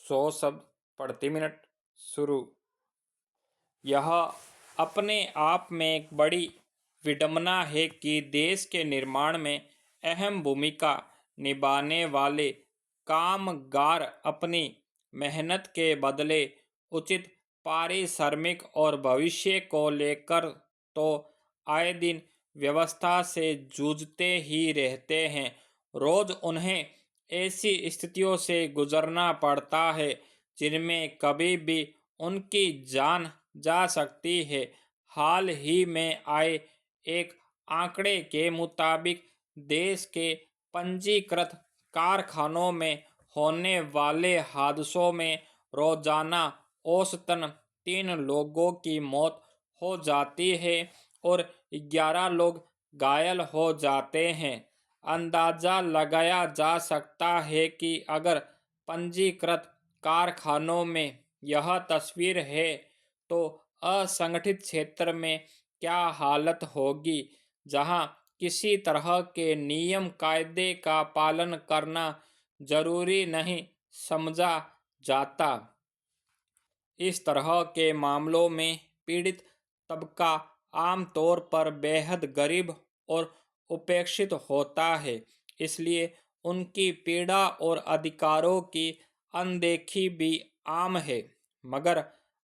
100 शब्द प्रति मिनट शुरू। यह अपने आप में एक बड़ी विडंबना है कि देश के निर्माण में अहम भूमिका निभाने वाले कामगार अपनी मेहनत के बदले उचित पारिश्रमिक और भविष्य को लेकर तो आए दिन व्यवस्था से जूझते ही रहते हैं। रोज उन्हें ऐसी स्थितियों से गुजरना पड़ता है जिनमें कभी भी उनकी जान जा सकती है। हाल ही में आए एक आंकड़े के मुताबिक देश के पंजीकृत कारखानों में होने वाले हादसों में रोजाना औसतन 3 लोगों की मौत हो जाती है और 11 लोग घायल हो जाते हैं। अंदाजा लगाया जा सकता है कि अगर पंजीकृत कारखानों में यह तस्वीर है तो असंगठित क्षेत्र में क्या हालत होगी, जहां किसी तरह के नियम कायदे का पालन करना जरूरी नहीं समझा जाता। इस तरह के मामलों में पीड़ित तबका आमतौर पर बेहद गरीब और उपेक्षित होता है, इसलिए उनकी पीड़ा और अधिकारों की अनदेखी भी आम है। मगर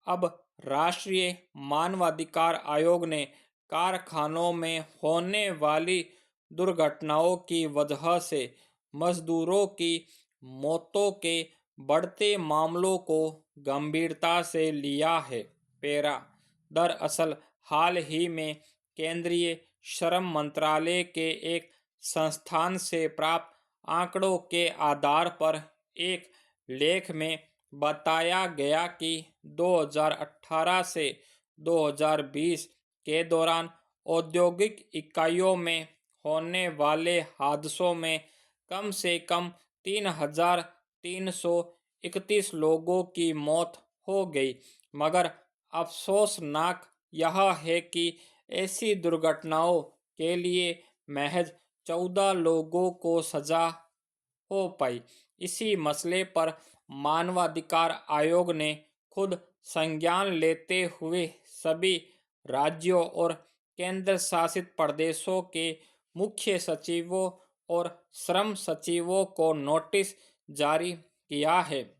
अब राष्ट्रीय मानवाधिकार आयोग ने कारखानों में होने वाली दुर्घटनाओं की वजह से मजदूरों की मौतों के बढ़ते मामलों को गंभीरता से लिया है। पेरा दरअसल हाल ही में केंद्रीय श्रम मंत्रालय के एक संस्थान से प्राप्त आंकड़ों के आधार पर एक लेख में बताया गया कि 2018 से 2020 के दौरान औद्योगिक इकाइयों में होने वाले हादसों में कम से कम 3,331 लोगों की मौत हो गई। मगर अफसोसनाक यह है कि ऐसी दुर्घटनाओं के लिए महज 14 लोगों को सजा हो पाई। इसी मसले पर मानवाधिकार आयोग ने खुद संज्ञान लेते हुए सभी राज्यों और केंद्र शासित प्रदेशों के मुख्य सचिवों और श्रम सचिवों को नोटिस जारी किया है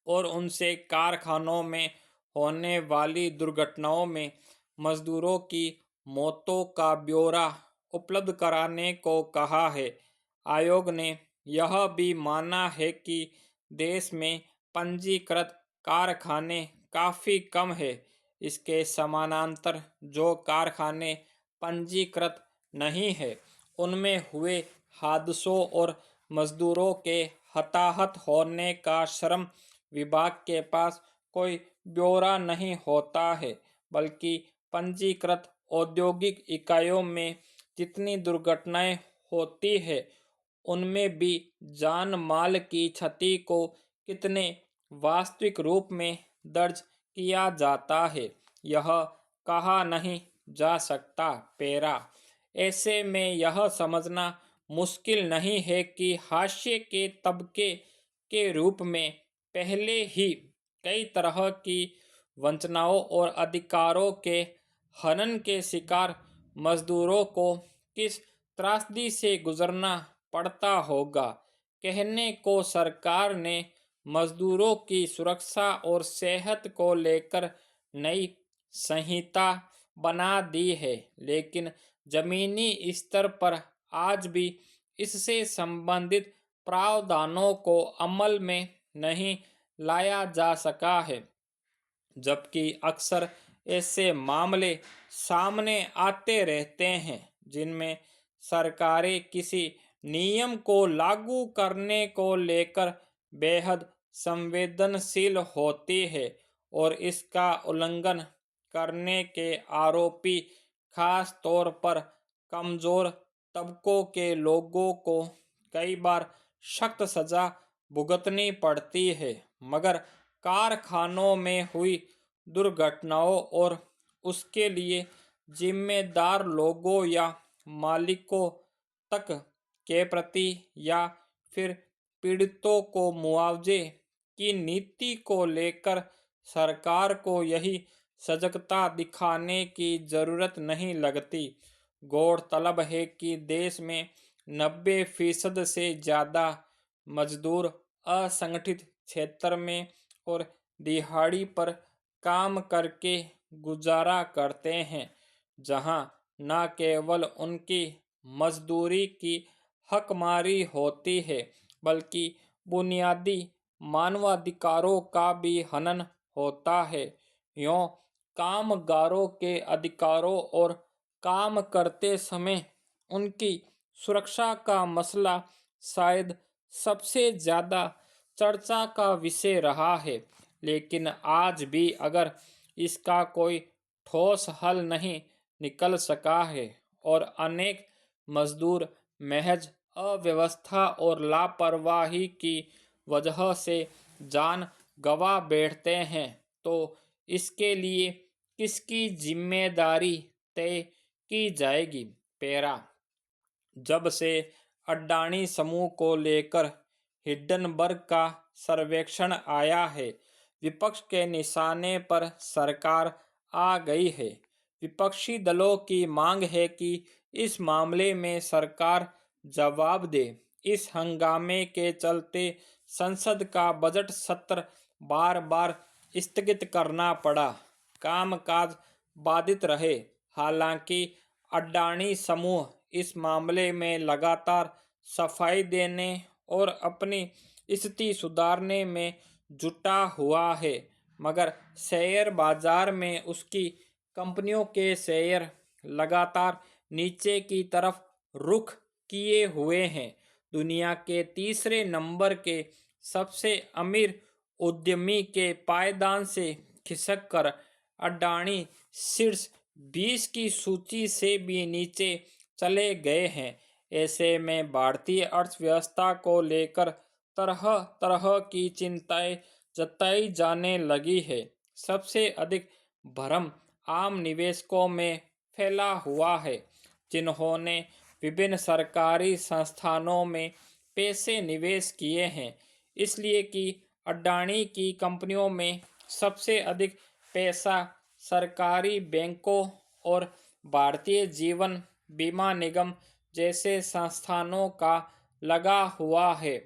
और उनसे कारखानों में होने वाली दुर्घटनाओं में मजदूरों की मौतों का ब्यौरा उपलब्ध कराने को कहा है। आयोग ने यह भी माना है कि देश में पंजीकृत कारखाने काफ़ी कम है। इसके समानांतर जो कारखाने पंजीकृत नहीं है, उनमें हुए हादसों और मजदूरों के हताहत होने का श्रम विभाग के पास कोई ब्यौरा नहीं होता है, बल्कि पंजीकृत औद्योगिक इकाइयों में जितनी दुर्घटनाएं होती है उनमें भी जान माल की क्षति को कितने वास्तविक रूप में दर्ज किया जाता है, यह कहा नहीं जा सकता। पेरा ऐसे में यह समझना मुश्किल नहीं है कि हाशिए के तबके के रूप में पहले ही कई तरह की वंचनाओं और अधिकारों के हनन के शिकार मजदूरों को किस त्रासदी से गुजरना पड़ता होगा। कहने को सरकार ने मजदूरों की सुरक्षा और सेहत को लेकर नई संहिता बना दी है, लेकिन जमीनी स्तर पर आज भी इससे संबंधित प्रावधानों को अमल में नहीं लाया जा सका है। जबकि अक्सर ऐसे मामले सामने आते रहते हैं जिनमें सरकारें किसी नियम को लागू करने को लेकर बेहद संवेदनशील होती है और इसका उल्लंघन करने के आरोपी खास तौर पर कमजोर तबकों के लोगों को कई बार सख्त सजा भुगतनी पड़ती है। मगर कारखानों में हुई दुर्घटनाओं और उसके लिए जिम्मेदार लोगों या मालिकों तक के प्रति या फिर पीड़ितों को मुआवजे की नीति को लेकर सरकार को यही सजगता दिखाने की जरूरत नहीं लगती। गौरतलब है कि देश में 90% से ज़्यादा मजदूर असंगठित क्षेत्र में और दिहाड़ी पर काम करके गुजारा करते हैं, जहां न केवल उनकी मजदूरी की हकमारी होती है, बल्कि बुनियादी मानवाधिकारों का भी हनन होता है। यूँ कामगारों के अधिकारों और काम करते समय उनकी सुरक्षा का मसला शायद सबसे ज़्यादा चर्चा का विषय रहा है, लेकिन आज भी अगर इसका कोई ठोस हल नहीं निकल सका है और अनेक मजदूर महज अव्यवस्था और लापरवाही की वजह से जान गंवा बैठते हैं, तो इसके लिए किसकी जिम्मेदारी तय की जाएगी? पैरा जब से अडानी समूह को लेकर हिंडनबर्ग का सर्वेक्षण आया है, विपक्ष के निशाने पर सरकार आ गई है। विपक्षी दलों की मांग है कि इस मामले में सरकार जवाब दे। इस हंगामे के चलते संसद का बजट सत्र बार बार स्थगित करना पड़ा, कामकाज बाधित रहे। हालांकि अडानी समूह इस मामले में लगातार सफाई देने और अपनी स्थिति सुधारने में जुटा हुआ है, मगर शेयर बाजार में उसकी कंपनियों के शेयर लगातार नीचे की तरफ रुख किए हुए हैं। दुनिया के तीसरे नंबर के सबसे अमीर उद्यमी के पायदान से खिसक कर अडानी शीर्ष 20 की सूची से भी नीचे चले गए हैं। ऐसे में भारतीय अर्थव्यवस्था को लेकर तरह तरह की चिंताएं जताई जाने लगी है। सबसे अधिक भ्रम आम निवेशकों में फैला हुआ है, जिन्होंने विभिन्न सरकारी संस्थानों में पैसे निवेश किए हैं, इसलिए कि अडानी की कंपनियों में सबसे अधिक पैसा सरकारी बैंकों और भारतीय जीवन बीमा निगम जैसे संस्थानों का लगा हुआ है।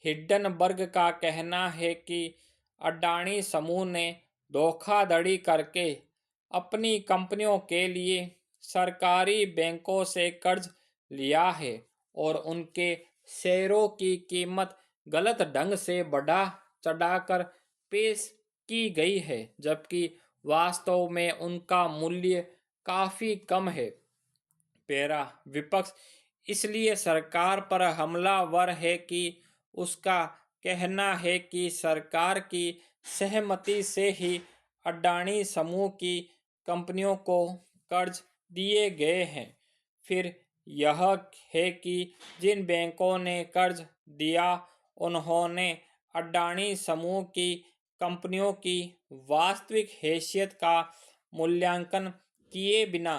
हिंडनबर्ग का कहना है कि अडानी समूह ने धोखाधड़ी करके अपनी कंपनियों के लिए सरकारी बैंकों से कर्ज लिया है और उनके शेयरों की कीमत गलत ढंग से बढ़ा चढ़ाकर पेश की गई है, जबकि वास्तव में उनका मूल्य काफी कम है। पैरा विपक्ष इसलिए सरकार पर हमलावर है कि उसका कहना है कि सरकार की सहमति से ही अडानी समूह की कंपनियों को कर्ज दिए गए हैं। फिर यह है कि जिन बैंकों ने कर्ज दिया, उन्होंने अडानी समूह की कंपनियों की वास्तविक हैसियत का मूल्यांकन किए बिना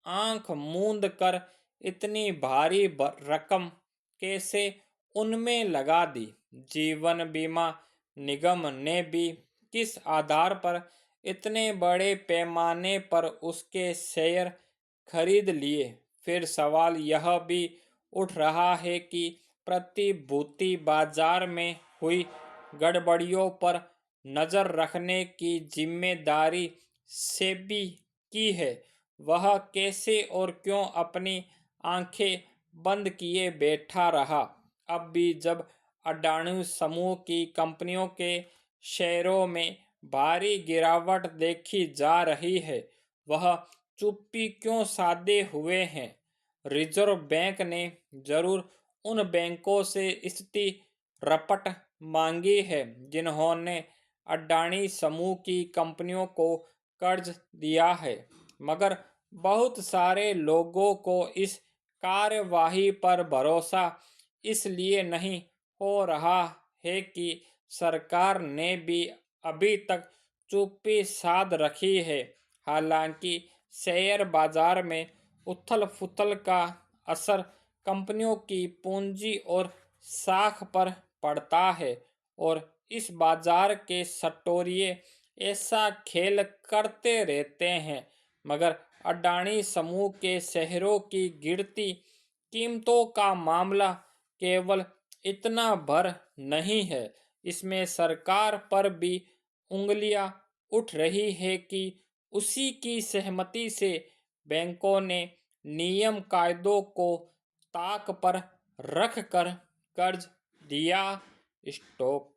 आंख मूंद कर इतनी भारी रकम कैसे उनमें लगा दी? जीवन बीमा निगम ने भी किस आधार पर इतने बड़े पैमाने पर उसके शेयर खरीद लिए? फिर सवाल यह भी उठ रहा है कि प्रतिभूति बाजार में हुई गड़बड़ियों पर नजर रखने की जिम्मेदारी सेबी की है। वह कैसे और क्यों अपनी आंखें बंद किए बैठा रहा? अब भी जब अडानी समूह की कंपनियों के शेयरों में भारी गिरावट देखी जा रही है, वह चुप्पी क्यों साधे हुए हैं? रिजर्व बैंक ने जरूर उन बैंकों से स्थिति रपट मांगी है जिन्होंने अडानी समूह की कंपनियों को कर्ज दिया है, मगर बहुत सारे लोगों को इस कार्यवाही पर भरोसा इसलिए नहीं हो रहा है कि सरकार ने भी अभी तक चुप्पी साध रखी है। हालांकि शेयर बाजार में उथल-पुथल का असर कंपनियों की पूंजी और साख पर पड़ता है और इस बाजार के सट्टोरिये ऐसा खेल करते रहते हैं। मगर अडानी समूह के शेयरों की गिरती कीमतों का मामला केवल इतना भर नहीं है, इसमें सरकार पर भी उंगलियां उठ रही है कि उसी की सहमति से बैंकों ने नियम कायदों को ताक पर रख कर कर्ज दिया। स्टॉक